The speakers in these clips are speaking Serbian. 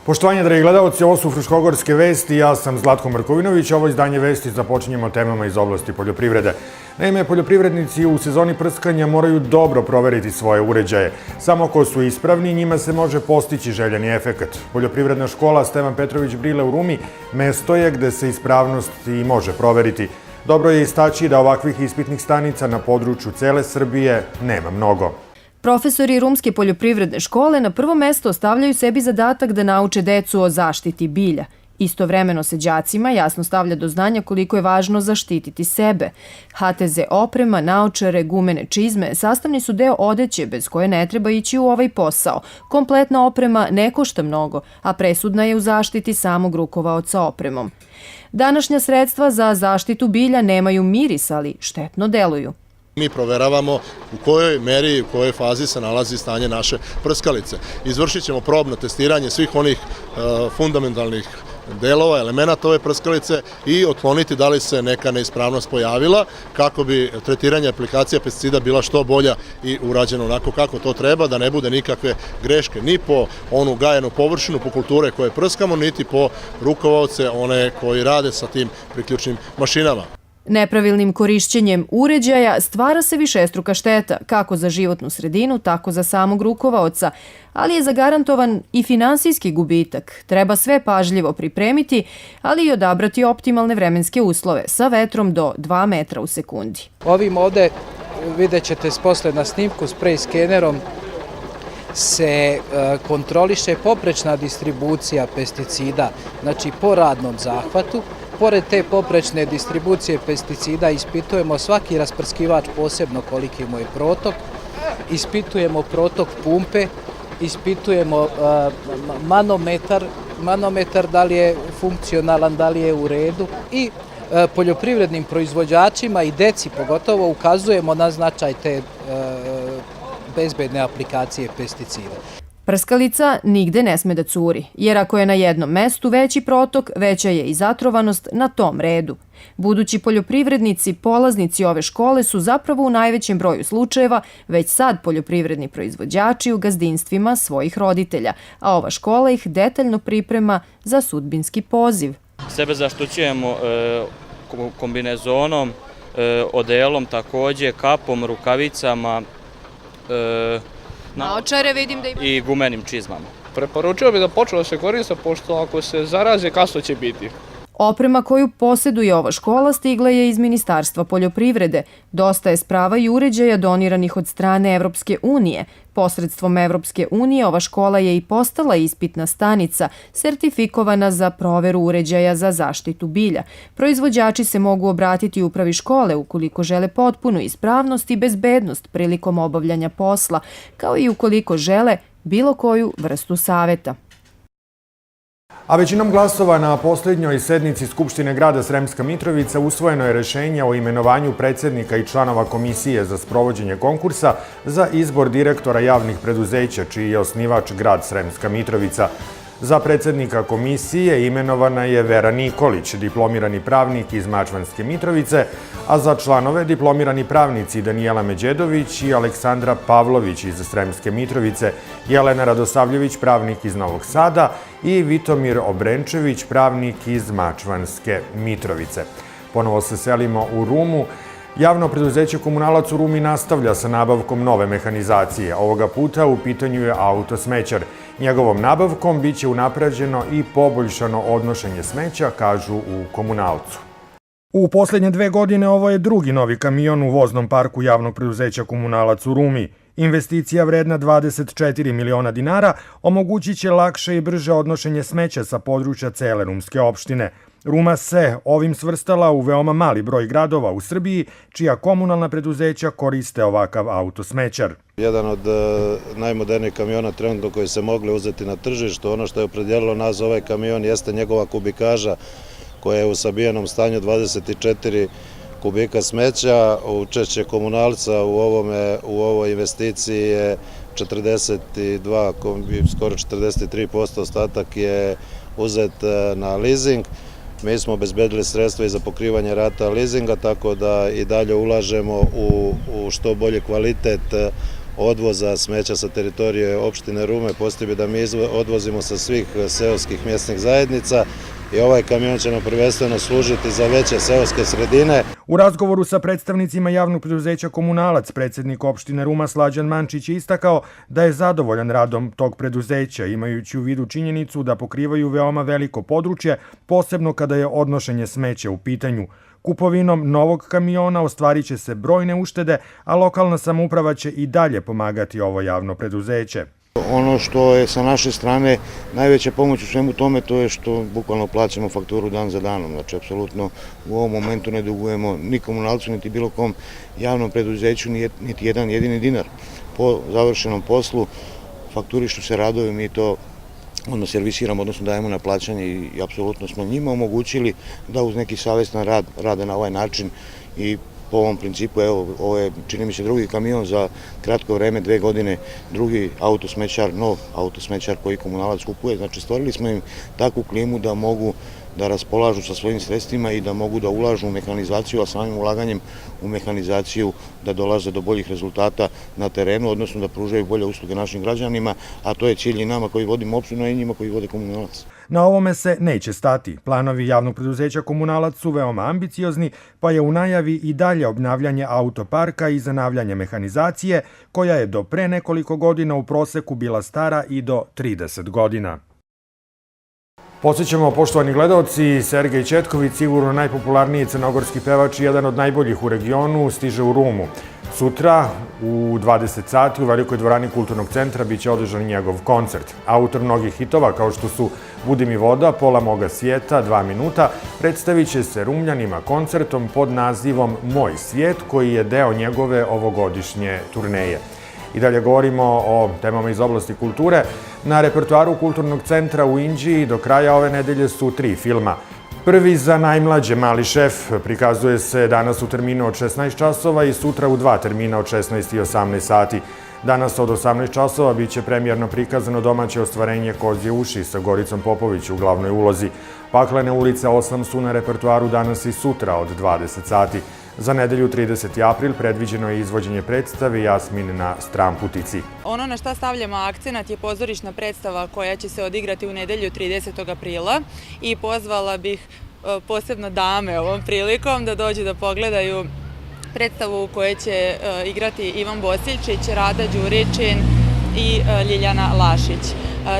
Poštovanje, dragi gledalci, ovo su Fruškogorske vesti, ja sam Zlatko Markovinović, ovo izdanje vesti započinjemo temama iz oblasti poljoprivrede. Naime, poljoprivrednici u sezoni prskanja moraju dobro proveriti svoje uređaje. Samo ako su ispravni, njima se može postići željeni efekat. Poljoprivredna škola Stevan Petrović Brile u Rumi mesto je gde se ispravnost i može proveriti. Dobro je istaći da ovakvih ispitnih stanica na području cele Srbije nema mnogo. Profesori Rumske poljoprivredne škole na prvo mesto ostavljaju sebi zadatak da nauče decu o zaštiti bilja. Istovremeno se đacima jasno stavlja do znanja koliko je važno zaštititi sebe. HTZ oprema, naočare, gumene čizme sastavni su deo odeće bez koje ne treba ići u ovaj posao. Kompletna oprema ne košta mnogo, a presudna je u zaštiti samog rukovaoca opremom. Današnja sredstva za zaštitu bilja nemaju miris, ali štetno deluju. Mi proveravamo u kojoj meri i u kojoj fazi se nalazi stanje naše prskalice. Izvršit ćemo probno testiranje svih onih fundamentalnih delova, elemenata ove prskalice i otkloniti da li se neka neispravnost pojavila kako bi tretiranje aplikacija pesticida bila što bolja i urađena onako kako to treba, da ne bude nikakve greške ni po onu gajenu površinu, po kulture koje prskamo, niti po rukovaoce, one koji rade sa tim priključnim mašinama. Nepravilnim korišćenjem uređaja stvara se višestruka šteta, kako za životnu sredinu, tako za samog rukovaoca, ali je zagarantovan i finansijski gubitak. Treba sve pažljivo pripremiti, ali i odabrati optimalne vremenske uslove sa vetrom do 2 metra u sekundi. Ovim ovde vidjet ćete posle na snimku sprej skenerom se kontroliše poprečna distribucija pesticida, znači po radnom zahvatu. Pored te poprečne distribucije pesticida ispitujemo svaki rasprskivač posebno koliki mu je protok, ispitujemo protok pumpe, ispitujemo manometar da li je funkcionalan, da li je u redu i poljoprivrednim proizvođačima i deci pogotovo ukazujemo na značaj te bezbedne aplikacije pesticida. Prskalica nigde ne sme da curi, jer ako je na jednom mestu veći protok, veća je i zatrovanost na tom redu. Budući poljoprivrednici, polaznici ove škole su zapravo u najvećem broju slučajeva već sad poljoprivredni proizvođači u gazdinstvima svojih roditelja, a ova škola ih detaljno priprema za sudbinski poziv. Sebe zaštićujemo kombinezonom, odelom takođe, kapom, rukavicama, Naočare vidim da i gumenim čizmama. Preporučio bih da počne da se koriste, pošto ako se zaraze, kasno će biti. Oprema koju posjeduje ova škola stigla je iz Ministarstva poljoprivrede. Dosta je sprava i uređaja doniranih od strane Evropske unije. Posredstvom Evropske unije ova škola je i postala ispitna stanica, sertifikovana za proveru uređaja za zaštitu bilja. Proizvođači se mogu obratiti upravi škole ukoliko žele potpunu ispravnost i bezbednost prilikom obavljanja posla, kao i ukoliko žele bilo koju vrstu saveta. A većinom glasova na posljednjoj sednici Skupštine grada Sremska Mitrovica usvojeno je rešenje o imenovanju predsjednika i članova komisije za sprovođenje konkursa za izbor direktora javnih preduzeća, čiji je osnivač grad Sremska Mitrovica. Za predsjednika komisije imenovana je Vera Nikolić, diplomirani pravnik iz Mačvanske Mitrovice, a za članove diplomirani pravnici Danijela Međedović i Aleksandra Pavlović iz Sremske Mitrovice, Jelena Radosavljević, pravnik iz Novog Sada i Vitomir Obrenčević, pravnik iz Mačvanske Mitrovice. Ponovo se selimo u Rumu. Javno preduzeće Komunalac u Rumi nastavlja sa nabavkom nove mehanizacije. Ovoga puta u pitanju je autosmećar. Njegovom nabavkom biće unapređeno i poboljšano odnošenje smeća, kažu u Komunalcu. U posljednje 2 godine ovo je drugi novi kamion u voznom parku javnog preduzeća Komunalac u Rumi. Investicija vredna 24 miliona dinara omogućit će lakše i brže odnošenje smeća sa područja cele rumske opštine. Ruma se ovim svrstala u veoma mali broj gradova u Srbiji, čija komunalna preduzeća koriste ovakav autosmećar. Jedan od najmodernijih kamiona trenutno koji se mogli uzeti na tržištu, ono što je opredjelilo nas ovaj kamion jeste njegova kubikaža koja je u sabijenom stanju 24 kubika smeća. Učešće Komunalca u ovoj investiciji je 42, skoro 43%, ostatak je uzet na leasing. Mi smo obezbedili sredstva i za pokrivanje rata leasinga, tako da i dalje ulažemo u što bolji kvalitet odvoza smeća sa teritorije opštine Rume, postoji da mi odvozimo sa svih seoskih mjesnih zajednica i ovaj kamion će nam prvenstveno služiti za veće seoske sredine. U razgovoru sa predstavnicima javnog preduzeća Komunalac, predsjednik opštine Ruma Slađan Mančić je istakao da je zadovoljan radom tog preduzeća, imajući u vidu činjenicu da pokrivaju veoma veliko područje, posebno kada je odnošenje smeća u pitanju. Kupovinom novog kamiona ostvarit će se brojne uštede, a lokalna samouprava će i dalje pomagati ovo javno preduzeće. Ono što je sa naše strane najveća pomoć u svemu tome, to je što bukvalno plaćamo fakturu dan za danom. Znači, apsolutno u ovom momentu ne dugujemo ni komunalcu, niti bilo kom javnom preduzeću, niti jedan jedini dinar. Po završenom poslu fakturišu se radovi, mi to odmah servisiramo, odnosno dajemo na plaćanje i apsolutno smo njima omogućili da uz neki savjestan rad rade na ovaj način i po ovom principu, evo, ovo je, čini mi se, drugi kamion za kratko vreme, 2 godine, drugi autosmećar, nov autosmećar koji Komunalac kupuje. Znači, stvorili smo im takvu klimu da mogu da raspolažu sa svojim sredstvima i da mogu da ulažu u mehanizaciju, a samim ulaganjem u mehanizaciju da dolaze do boljih rezultata na terenu, odnosno da pružaju bolje usluge našim građanima, a to je cilj i nama koji vodimo opštinu, a i njima koji vode Komunalac. Na ovome se neće stati. Planovi javnog preduzeća Komunalac su veoma ambiciozni, pa je u najavi i dalje obnavljanje autoparka i zanavljanje mehanizacije, koja je do pre nekoliko godina u proseku bila stara i do 30 godina. Podsjećamo, poštovani gledaoci, Sergej Četković, sigurno najpopularniji crnogorski pevač i jedan od najboljih u regionu, stiže u Rumu. Sutra u 20 sati u Velikoj dvorani Kulturnog centra biće održan njegov koncert. Autor mnogih hitova kao što su Budi mi voda, Pola moga svijeta, 2 minuta, predstavit će se Rumljanima koncertom pod nazivom Moj svijet, koji je deo njegove ovogodišnje turneje. I dalje govorimo o temama iz oblasti kulture. Na repertoaru Kulturnog centra u Inđiji do kraja ove nedelje su 3 filma. Prvi za najmlađe, Mali šef, prikazuje se danas u terminu od 16 časova i sutra u 2 termina od 16 i 18 sati. Danas od 18 časova biće premijerno prikazano domaće ostvarenje Kozje uši sa Goricom Popović u glavnoj ulozi. Paklene ulice 8 su na repertoaru danas i sutra od 20 sati. Za nedelju 30. april predviđeno je izvođenje predstave Jasmin na Stramputici. Ono na šta stavljamo akcenat je pozorišna predstava koja će se odigrati u nedelju 30. aprila i pozvala bih posebno dame ovom prilikom da dođu da pogledaju predstavu u kojoj će igrati Ivan Bosiljčić, Rada Đuričin i Ljiljana Lašić.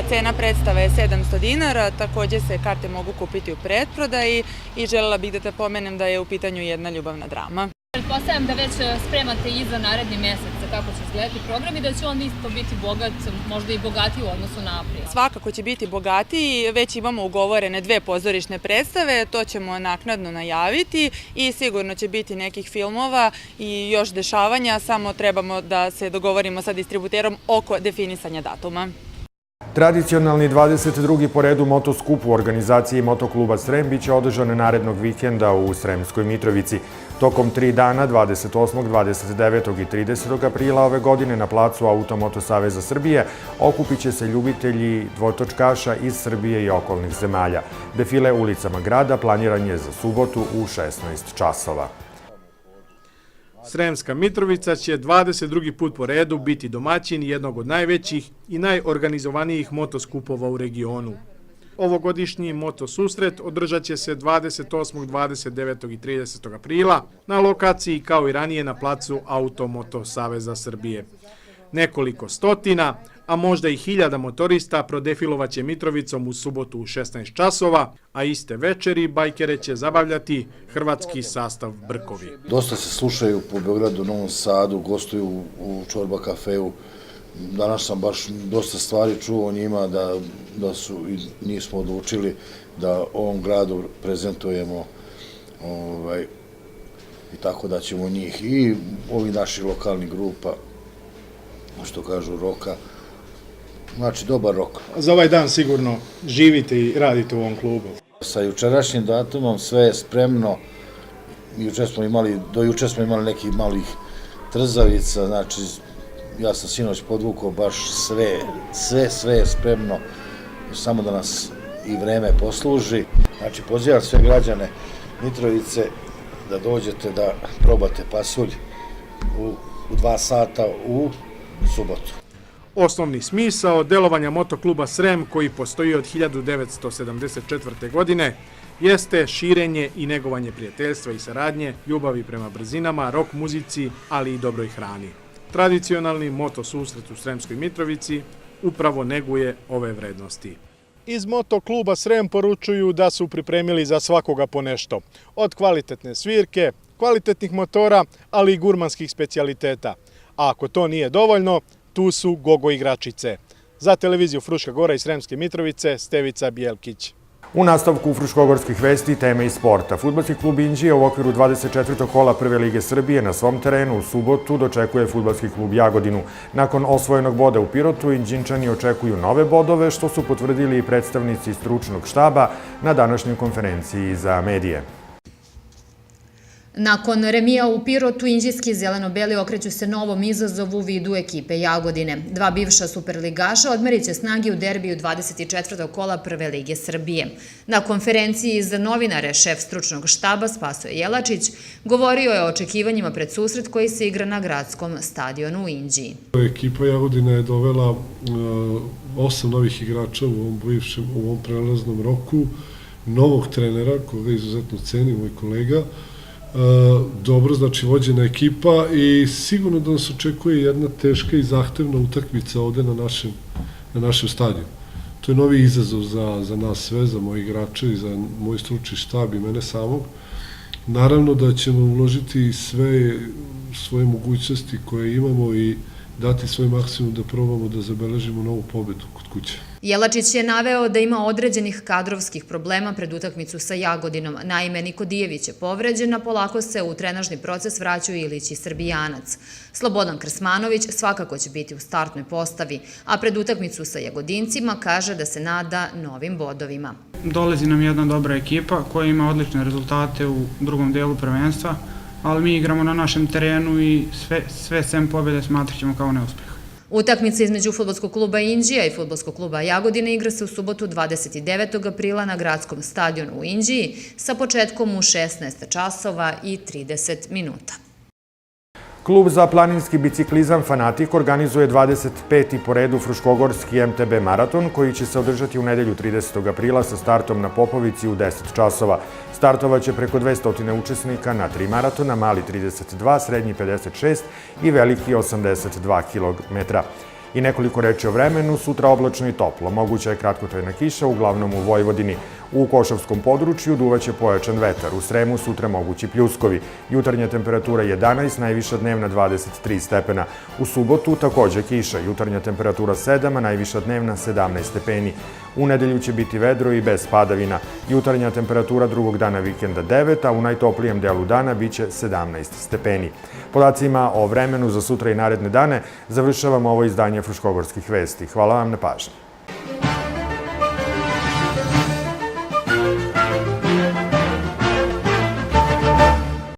Cena predstave je 700 dinara, također se karte mogu kupiti u pretprodaji i želela bih da te pomenem da je u pitanju jedna ljubavna drama. Pretpostavljam da već spremate i za naredni mesec kako će izgledati program i da će on isto biti bogat, možda i bogatiji u odnosu na april. Svakako će biti bogatiji, već imamo ugovorene 2 pozorišne predstave, to ćemo naknadno najaviti i sigurno će biti nekih filmova i još dešavanja, samo trebamo da se dogovorimo sa distributerom oko definisanja datuma. Tradicionalni 22. po redu motoskup u organizaciji Motokluba Srem biće održan narednog vikenda u Sremskoj Mitrovici. Tokom 3 dana, 28., 29. i 30. aprila ove godine na placu Automoto Saveza Srbije okupit će se ljubitelji dvotočkaša iz Srbije i okolnih zemalja. Defile ulicama grada planiran je za subotu u 16 časova. Sremska Mitrovica će 22. put po redu biti domaćin jednog od najvećih i najorganizovanijih motoskupova u regionu. Ovogodišnji motosusret održat će se 28., 29. i 30. aprila na lokaciji kao i ranije na placu Automoto Saveza Srbije. Nekoliko stotina, a možda i 1000 motorista prodefilovaće Mitrovicom u subotu u 16 časova, a iste večeri bajkere će zabavljati hrvatski sastav Brkovi. Dosta se slušaju po Beogradu, Novom Sadu, gostuju u Čorba kafeu. Danas sam baš dosta stvari čuo o njima da su i nismo odlučili da ovom gradu prezentujemo i tako da ćemo njih i ovih naših lokalnih grupa, što kažu, roka. Znači, dobar rok. Za ovaj dan sigurno živite i radite u ovom klubu. Sa jučerašnjim datumom sve je spremno. Do juče smo imali nekih malih trzavica, znači ja sam sinoć podvukao baš sve je spremno, samo da nas i vreme posluži. Znači, pozivam sve građane Mitrovice da dođete da probate pasulj u 2 sata u subotu. Osnovni smisao delovanja motokluba Srem, koji postoji od 1974. godine, jeste širenje i negovanje prijateljstva i saradnje, ljubavi prema brzinama, rock muzici, ali i dobroj hrani. Tradicionalni moto susret u Sremskoj Mitrovici upravo neguje ove vrednosti. Iz motokluba Srem poručuju da su pripremili za svakoga po nešto. Od kvalitetne svirke, kvalitetnih motora, ali i gurmanskih specijaliteta. A ako to nije dovoljno, tu su gogo igračice. Za televiziju Fruška Gora i Sremske Mitrovice, Stevica Bjelkić. U nastavku Fruškogorskih vesti teme iz sporta. Fudbalski klub Inđija u okviru 24. kola Prve lige Srbije na svom terenu u subotu dočekuje fudbalski klub Jagodinu. Nakon osvojenog boda u Pirotu, Inđinčani očekuju nove bodove, što su potvrdili i predstavnici stručnog štaba na današnjoj konferenciji za medije. Nakon remija u Pirotu, inđijski zeleno-beli okreću se novom izazovu u vidu ekipe Jagodine. Dva bivša superligaša odmerit će snage u derbiju 24. kola Prve lige Srbije. Na konferenciji za novinare šef stručnog štaba Spasoje Jelačić govorio je o očekivanjima pred susret koji se igra na gradskom stadionu u Inđiji. Ekipa Jagodina je dovela 8 novih igrača u ovom prelaznom roku, novog trenera, koga izuzetno ceni moj kolega, dobro, znači vođena ekipa i sigurno da nas očekuje jedna teška i zahtevna utakmica ovde na našem stadionu. To je novi izazov za nas sve, za moje igrače i za moj stručni štab i mene samog. Naravno da ćemo uložiti sve svoje mogućnosti koje imamo i dati svoj maksimum da probamo da zabeležimo novu pobedu kod kuće. Jelačić je naveo da ima određenih kadrovskih problema pred utakmicu sa Jagodinom. Naime, Nikodijević je povređen, a polako se u trenažni proces vraćaju Ilić i Srbijanac. Slobodan Krsmanović svakako će biti u startnoj postavi, a pred utakmicu sa Jagodincima kaže da se nada novim bodovima. Dolazi nam jedna dobra ekipa koja ima odlične rezultate u drugom delu prvenstva, ali mi igramo na našem terenu i sve sem pobjede smatrat ćemo kao neuspeh. Utakmica između fudbalskog kluba Inđija i fudbalskog kluba Jagodine igra se u subotu 29. aprila na gradskom stadionu u Inđiji sa početkom u 16 časova i 30 minuta. Klub za planinski biciklizam Fanatik organizuje 25. po redu Fruškogorski MTB maraton, koji će se održati u nedelju 30. aprila sa startom na Popovici u 10 časova. Startovaće preko 200 učesnika na 3 maratona, mali 32, srednji 56 i veliki 82 km. I nekoliko reči o vremenu, sutra oblačno i toplo. Moguća je kratkotrajna kiša, uglavnom u Vojvodini. U Košavskom području duvaće pojačan vetar. U Sremu sutra mogući pljuskovi. Jutarnja temperatura 11, najviša dnevna 23 stepena. U subotu takođe kiša. Jutarnja temperatura 7, a najviša dnevna 17 stepeni. U nedelju će biti vedro i bez padavina. Jutarnja temperatura drugog dana vikenda 9, a u najtoplijem delu dana biće 17 stepeni. Podacima o vremenu za sutra i naredne dane završavamo ovo izdanje Fruškogorskih vesti. Hvala vam na pažnji.